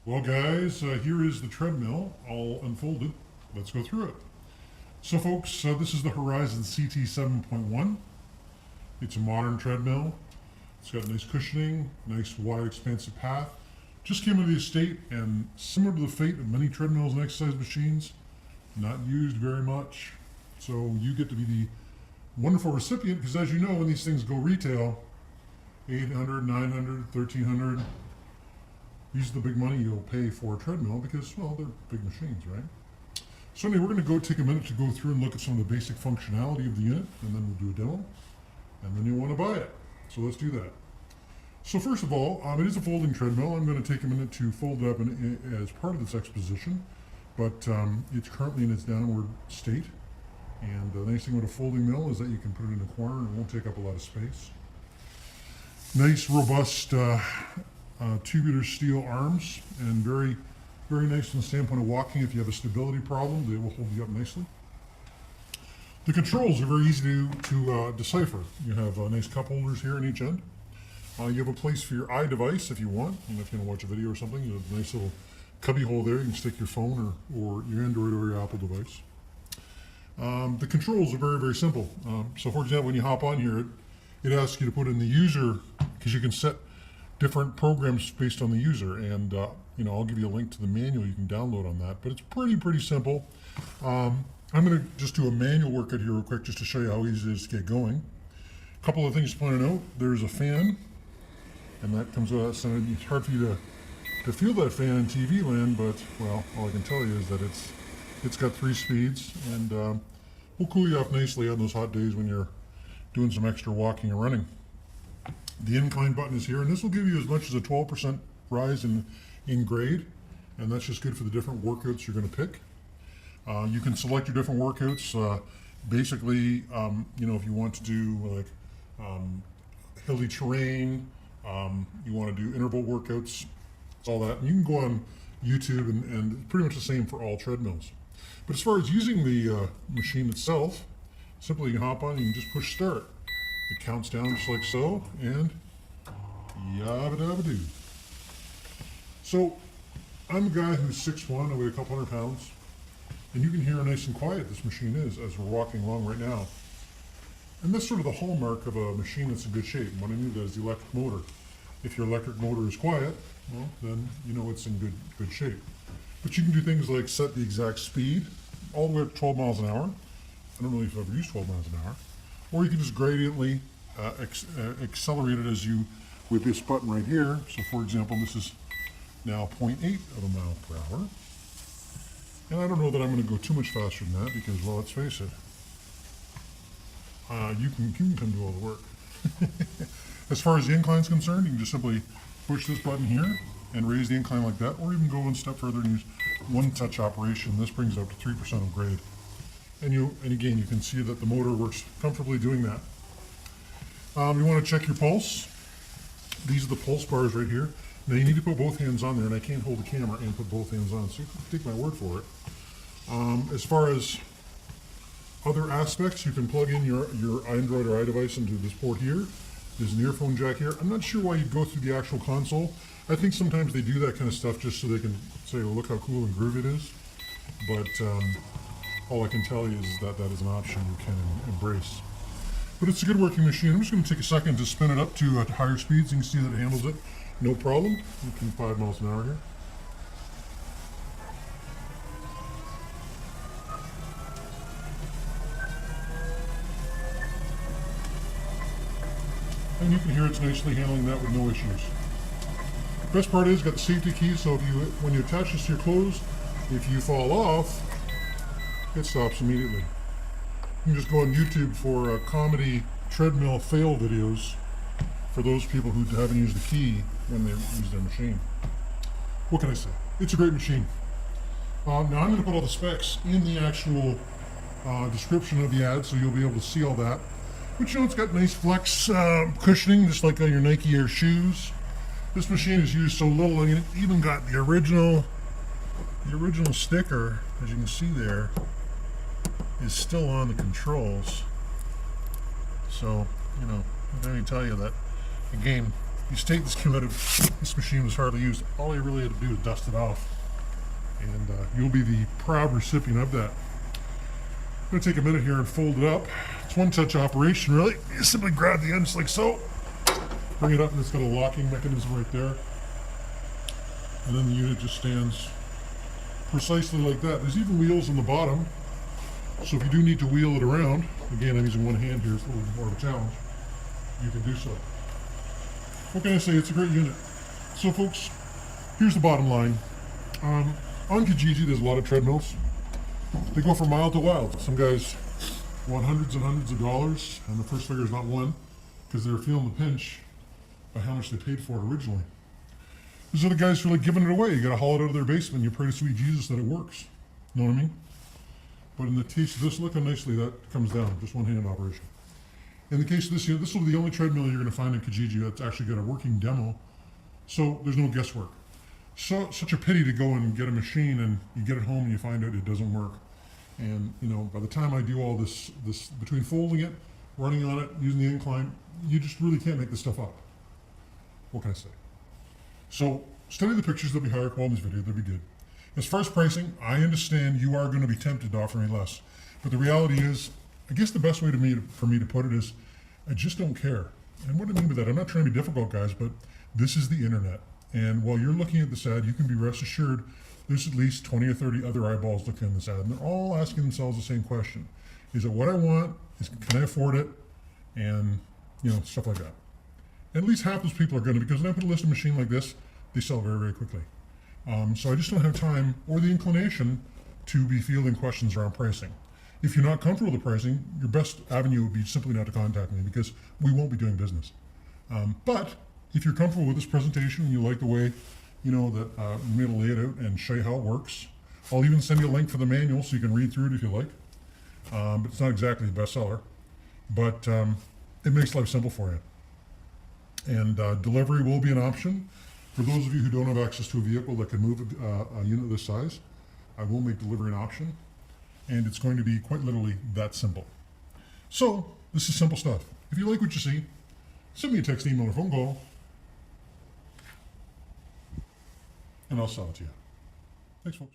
Well guys, here is the treadmill all unfolded. Let's go through it. So folks, this is the Horizon CT 7.1. It's a modern treadmill. It's got nice cushioning, nice wide expansive path. Just came into the estate, and similar to the fate of many treadmills and exercise machines, not used very much. So you get to be the wonderful recipient, because as you know, when these things go retail, 800, 900, 1300, these are the big money you'll pay for a treadmill because, well, they're big machines, right? So anyway, we're going to go take a minute to go through and look at some of the basic functionality of the unit, and then we'll do a demo, and then you'll want to buy it. So let's do that. So first of all, it is a folding treadmill. I'm going to take a minute to fold it up as part of this exposition, but it's currently in its downward state. And the nice thing with a folding mill is that you can put it in a corner and it won't take up a lot of space. Nice, robust tubular steel arms, and very, very nice from the standpoint of walking. If you have a stability problem, they will hold you up nicely. The controls are very easy to decipher. You have nice cup holders here on each end. You have a place for your iDevice if you want. If you're going to watch a video or something, you have a nice little cubby hole there. You can stick your phone or your Android or your Apple device. The controls are very, very simple. So for example, when you hop on here, it asks you to put in the user, because you can set different programs based on the user. And I'll give you a link to the manual you can download on that. But it's pretty simple. I'm going to just do a manual workout here real quick just to show you how easy it is to get going. A couple of things to point out. There's a fan, and that comes with that sound. It's hard for you to feel that fan in TV land, but, well, all I can tell you is that it's got 3 speeds, and will cool you off nicely on those hot days when you're doing some extra walking and running. The incline button is here, and this will give you as much as a 12% rise in grade, and that's just good for the different workouts you're going to pick. You can select your different workouts. Basically, if you want to do like hilly terrain, you want to do interval workouts, all that. And you can go on YouTube, and it's pretty much the same for all treadmills. But as far as using the machine itself, simply you hop on, you can just push start. It counts down just like so, and yabba dabba doo. So I'm a guy who's 6'1", I weigh a couple hundred pounds, and you can hear how nice and quiet this machine is as we're walking along right now. And that's sort of the hallmark of a machine that's in good shape. And what I mean by that is the electric motor. If your electric motor is quiet, well, then you know it's in good shape. But you can do things like set the exact speed all the way up to 12 miles an hour. I don't know if you've ever used 12 miles an hour. Or you can just gradiently accelerate it as you, with this button right here. So for example, this is now 0.8 of a mile per hour. And I don't know that I'm going to go too much faster than that because, well, let's face it, you can come do all the work. As far as the incline is concerned, you can just simply push this button here and raise the incline like that, or even go one step further and use one-touch operation. This brings it up to 3% of grade. And again, you can see that the motor works comfortably doing that. You want to check your pulse. These are the pulse bars right here. Now you need to put both hands on there, and I can't hold the camera and put both hands on, so you can take my word for it. As far as other aspects, you can plug in your Android or iDevice into this port here. There's an earphone jack here. I'm not sure why you'd go through the actual console. I think sometimes they do that kind of stuff just so they can say, oh, look how cool and groovy it is. But all I can tell you is that that is an option you can embrace. But it's a good working machine. I'm just going to take a second to spin it up to higher speeds. You can see that it handles it no problem. You can 5 miles an hour here. And you can hear it's nicely handling that with no issues. The best part is, got the safety key, so when you attach this to your clothes, if you fall off, it stops immediately. You can just go on YouTube for comedy treadmill fail videos for those people who haven't used the key when they use their machine. What can I say? It's a great machine. Now I'm going to put all the specs in the actual description of the ad, so you'll be able to see all that. But it's got nice flex cushioning, just like on your Nike Air shoes. This machine is used so little, I mean, it even got the original sticker, as you can see there, is still on the controls. So, let me tell you that, again, You state this came out of, this machine was hardly used. All you really had to do is dust it off. And you'll be the proud recipient of that. I'm going to take a minute here and fold it up. It's one-touch operation, really. You simply grab the end just like so. Bring it up, and it's got a locking mechanism right there. And then the unit just stands precisely like that. There's even wheels on the bottom. So if you do need to wheel it around, again, I'm using one hand here, it's a little more of a challenge, you can do so. What can I say? It's a great unit. So folks, here's the bottom line. On Kijiji, there's a lot of treadmills. They go from mild to wild. Some guys want hundreds and hundreds of dollars, and the first figure is not one, because they're feeling the pinch by how much they paid for it originally. There's other guys who are like giving it away. You gotta haul it out of their basement, you pray to sweet Jesus that it works. Know what I mean? But in the case of this, look how nicely that comes down, just one-hand operation. In the case of this unit, this will be the only treadmill you're gonna find in Kijiji that's actually got a working demo, so there's no guesswork. So such a pity to go and get a machine and you get it home and you find out it doesn't work. And you know, by the time I do all this between folding it, running on it, using the incline, you just really can't make this stuff up. What can I say? So study the pictures, they'll be higher quality in this video, they'll be good. As far as pricing, I understand you are going to be tempted to offer me less. But the reality is, I guess the best way for me to put it is, I just don't care. And what do I mean by that? I'm not trying to be difficult, guys, but this is the internet. And while you're looking at this ad, you can be rest assured there's at least 20 or 30 other eyeballs looking at this ad. And they're all asking themselves the same question. Is it what I want? Can I afford it? And, you know, stuff like that. And at least half those people are going to, because when I put a listed machine like this, they sell very, very quickly. So I just don't have time or the inclination to be fielding questions around pricing. If you're not comfortable with the pricing, your best avenue would be simply not to contact me, because we won't be doing business. But if you're comfortable with this presentation and you like the way, you know, that I'm going to lay it out and show you how it works, I'll even send you a link for the manual so you can read through it if you like. But it's not exactly the bestseller, but it makes life simple for you. And delivery will be an option. For those of you who don't have access to a vehicle that can move a unit this size, I will make delivery an option, and it's going to be quite literally that simple. So this is simple stuff. If you like what you see, send me a text, email, or phone call, and I'll sell it to you. Thanks, folks.